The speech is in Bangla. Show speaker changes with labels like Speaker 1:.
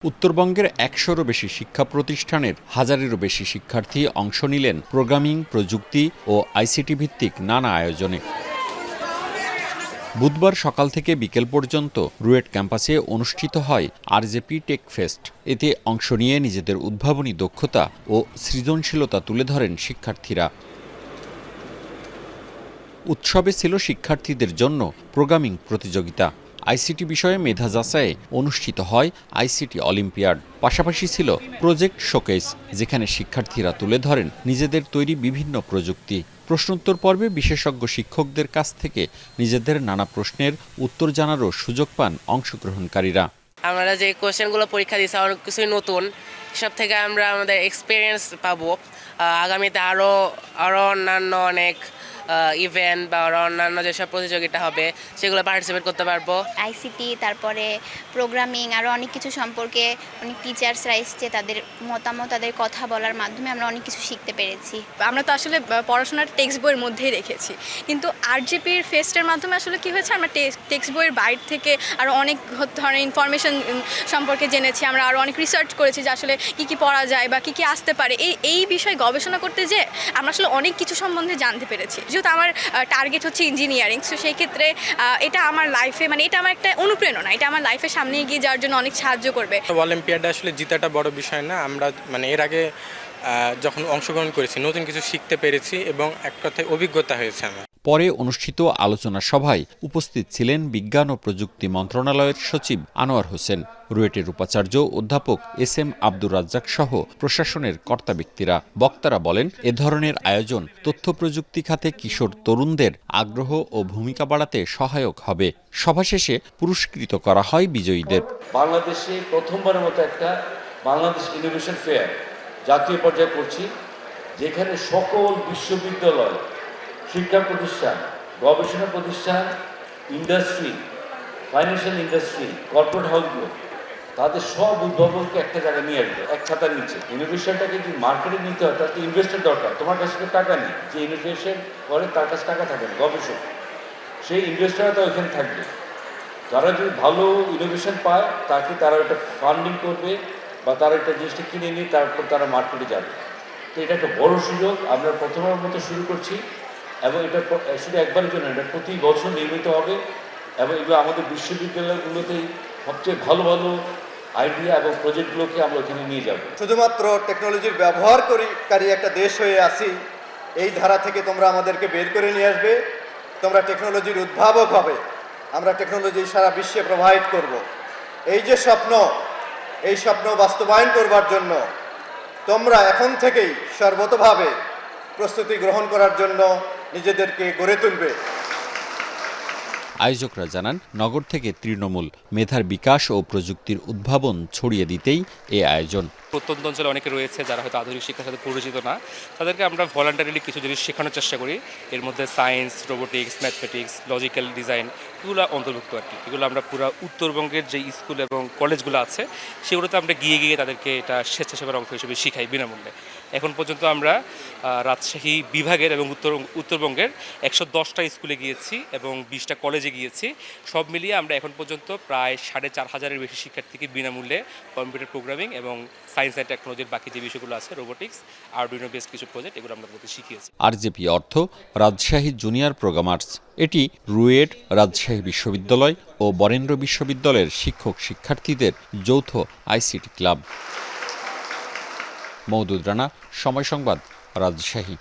Speaker 1: উত্তরবঙ্গের ১০০-রও বেশি শিক্ষা প্রতিষ্ঠানের হাজারেরও বেশি শিক্ষার্থী অংশ নিলেন প্রোগ্রামিং, প্রযুক্তি ও আইসিটি ভিত্তিক নানা আয়োজনে। বুধবার সকাল থেকে বিকেল পর্যন্ত রুয়েট ক্যাম্পাসে অনুষ্ঠিত হয় আরজেপি টেক ফেস্ট। এতে অংশ নিয়ে নিজেদের উদ্ভাবনী দক্ষতা ও সৃজনশীলতা তুলে ধরেন শিক্ষার্থীরা। উৎসবে ছিল শিক্ষার্থীদের জন্য প্রোগ্রামিং প্রতিযোগিতা। আইসিটি বিষয়ে মেধা যাচাইয়ে অনুষ্ঠিত হয় আইসিটি অলিম্পিয়াড। পাশাপাশি ছিল প্রজেক্ট শোকেস, যেখানে শিক্ষার্থীরা তুলে ধরেন নিজেদের তৈরি বিভিন্ন প্রযুক্তি। প্রশ্নোত্তর পর্বে বিশেষজ্ঞ শিক্ষকদের কাছ থেকে নিজেদের নানা প্রশ্নের উত্তর জানারও সুযোগ পান অংশগ্রহণকারীরা।
Speaker 2: আমরা যে কোশ্চেনগুলো পরীক্ষা দিচ্ছি অনেক কিছুই নতুন, সব থেকে আমরা আমাদের এক্সপিরিয়েন্স পাবো। আগামীতে আরও অন্যান্য অনেক ইভেন্ট বা অন্যান্য যেসব প্রতিযোগিতা হবে সেগুলো পার্টিসিপেট করতে পারবো।
Speaker 3: আইসিটি, তারপরে প্রোগ্রামিং, আরও অনেক কিছু সম্পর্কে অনেক টিচার্সরা এসছে, তাদের মতামত, তাদের কথা বলার মাধ্যমে আমরা অনেক কিছু শিখতে পেরেছি।
Speaker 4: আমরা তো আসলে পড়াশোনার টেক্সট বইয়ের মধ্যেই রেখেছি, কিন্তু আরজেপির ফেস্টের মাধ্যমে আসলে কি হয়েছে, আমরা টেক্সট বইয়ের বাইরে থেকে আরও অনেক ধরনের ইনফরমেশন সম্পর্কে জেনেছি। আমরা আরও অনেক রিসার্চ করেছি যে আসলে কী পড়া যায় বা কী আসতে পারে। এই বিষয়ে গবেষণা করতে যে আমরা আসলে অনেক কিছু সম্বন্ধে জানতে পেরেছি। যেহেতু আমার টার্গেট হচ্ছে ইঞ্জিনিয়ারিং, সো সেই ক্ষেত্রে এটা আমার লাইফে এটা আমার একটা অনুপ্রেরণা, এটা আমার লাইফে সামনে এগিয়ে যাওয়ার জন্য অনেক সাহায্য করবে।
Speaker 5: অলিম্পিয়াডে আসলে জিতাটা বড় বিষয় না। আমরা এর আগে যখন অংশগ্রহণ করেছি নতুন কিছু শিখতে পেরেছি এবং এক কথায় অভিজ্ঞতা হয়েছে আমার।
Speaker 1: পরে অনুষ্ঠিত আলোচনা সভায় উপস্থিত ছিলেন বিজ্ঞান ও প্রযুক্তি মন্ত্রণালয়ের সচিব আনোয়ার হোসেন, রুয়েটের উপাচার্য অধ্যাপক এস.এম. আব্দুর রাজ্জাক সহ প্রশাসনের কর্তা ব্যক্তিরা। বক্তারা বলেন, এ ধরনের আয়োজন তথ্য প্রযুক্তি খাতে কিশোর তরুণদের আগ্রহ ও ভূমিকা বাড়াতে সহায়ক হবে। সভা শেষে পুরস্কৃত করা হয় বিজয়ীদের।
Speaker 6: বাংলাদেশে প্রথমবারের মতো একটা বাংলাদেশ ইনোভেশন ফেয়ার জাতীয় পর্যায়ে করছি, যেখানে সকল বিশ্ববিদ্যালয়, শিক্ষা প্রতিষ্ঠান, গবেষণা প্রতিষ্ঠান, ইন্ডাস্ট্রি, ফাইন্যান্সিয়াল ইন্ডাস্ট্রি, কর্পোরেট হাউসগুলো তাদের সব উদ্ভাবনকে একটা জায়গায় নিয়ে আসবে, এক ছাতার নিচে। ইনোভেশনটাকে যদি মার্কেটে নিতে হয় তার তো ইনভেস্টের দরকার। তোমার কাছে টাকা নেই, যে ইনোভেশন করে তার কাছে টাকা থাকে না, গবেষক, সেই ইনভেস্টাররা তো ওইখানে থাকবে। তারা যদি ভালো ইনোভেশন পায় তাকে তারা একটা ফান্ডিং করবে বা তারা একটা জিনিসটা কিনে নিয়ে তারপর তারা মার্কেটে যাবে। তো এটা একটা বড় সুযোগ, আমরা প্রথমবার মতো শুরু করছি এবং এটা শুধু একবারের জন্য, এটা প্রতি বছর নির্মিত হবে এবং এগুলো আমাদের বিশ্ববিদ্যালয়গুলোতেই সবচেয়ে ভালো ভালো আইডিয়া এবং প্রজেক্টগুলোকে আমরা ওখানে নিয়ে যাব।
Speaker 7: শুধুমাত্র টেকনোলজির ব্যবহারকারী একটা দেশ হয়ে আসি, এই ধারা থেকে তোমরা আমাদেরকে বের করে নিয়ে আসবে, তোমরা টেকনোলজির উদ্ভাবক হবে, আমরা টেকনোলজি সারা বিশ্বে প্রোভাইড করব। এই যে স্বপ্ন, এই স্বপ্ন বাস্তবায়ন করবার জন্য তোমরা এখন থেকেই সর্বতোভাবে প্রস্তুতি গ্রহণ করার জন্য নিজেদেরকে গড়ে তুলবে।
Speaker 1: আয়োজকরা জানান, নগর থেকে তৃণমূল মেধার বিকাশ ও প্রযুক্তির উদ্ভাবন ছড়িয়ে দিতেই এ আয়োজন।
Speaker 8: প্রত্যন্ত অঞ্চলে অনেকে রয়েছে যারা হয়তো আধুনিক শিক্ষার সাথে পরিচিত না, তাদেরকে আমরা ভলান্টারিলি কিছু জিনিস শেখানোর চেষ্টা করি। এর মধ্যে science, robotics, mathematics, logical design এগুলো অন্তর্ভুক্ত আর কি। এগুলো আমরা পুরো উত্তরবঙ্গের যে স্কুল এবং কলেজগুলো আছে সেগুলোতে আমরা গিয়ে তাদেরকে এটা স্বেচ্ছাসেবার অংশ হিসেবে শিখাই বিনামূল্যে। এখন পর্যন্ত আমরা রাজশাহী বিভাগের এবং উত্তরবঙ্গের 110টা স্কুলে গিয়েছি এবং 20টা কলেজে গিয়েছি। সব মিলিয়ে আমরা এখন পর্যন্ত প্রায় 4,500-এর বেশি শিক্ষার্থীকে বিনামূল্যে কম্পিউটার প্রোগ্রামিং এবং সায়েন্স অ্যান্ড টেকনোলজির বাকি যে বিষয়গুলো আছে, রোবোটিক্স, আরডুইনো বেস কিছু প্রজেক্ট, এগুলো আমরা তাদেরকে শিখিয়েছি।
Speaker 1: আরজেপি অর্থ রাজশাহী জুনিয়র প্রোগ্রামার্স। এটি রুয়েট, রাজশাহী বিশ্ববিদ্যালয় ও বরেন্দ্র বিশ্ববিদ্যালয়ের শিক্ষক শিক্ষার্থীদের যৌথ আইসিটি ক্লাব। মওদুদ রানা, সময় সংবাদ, রাজশাহী।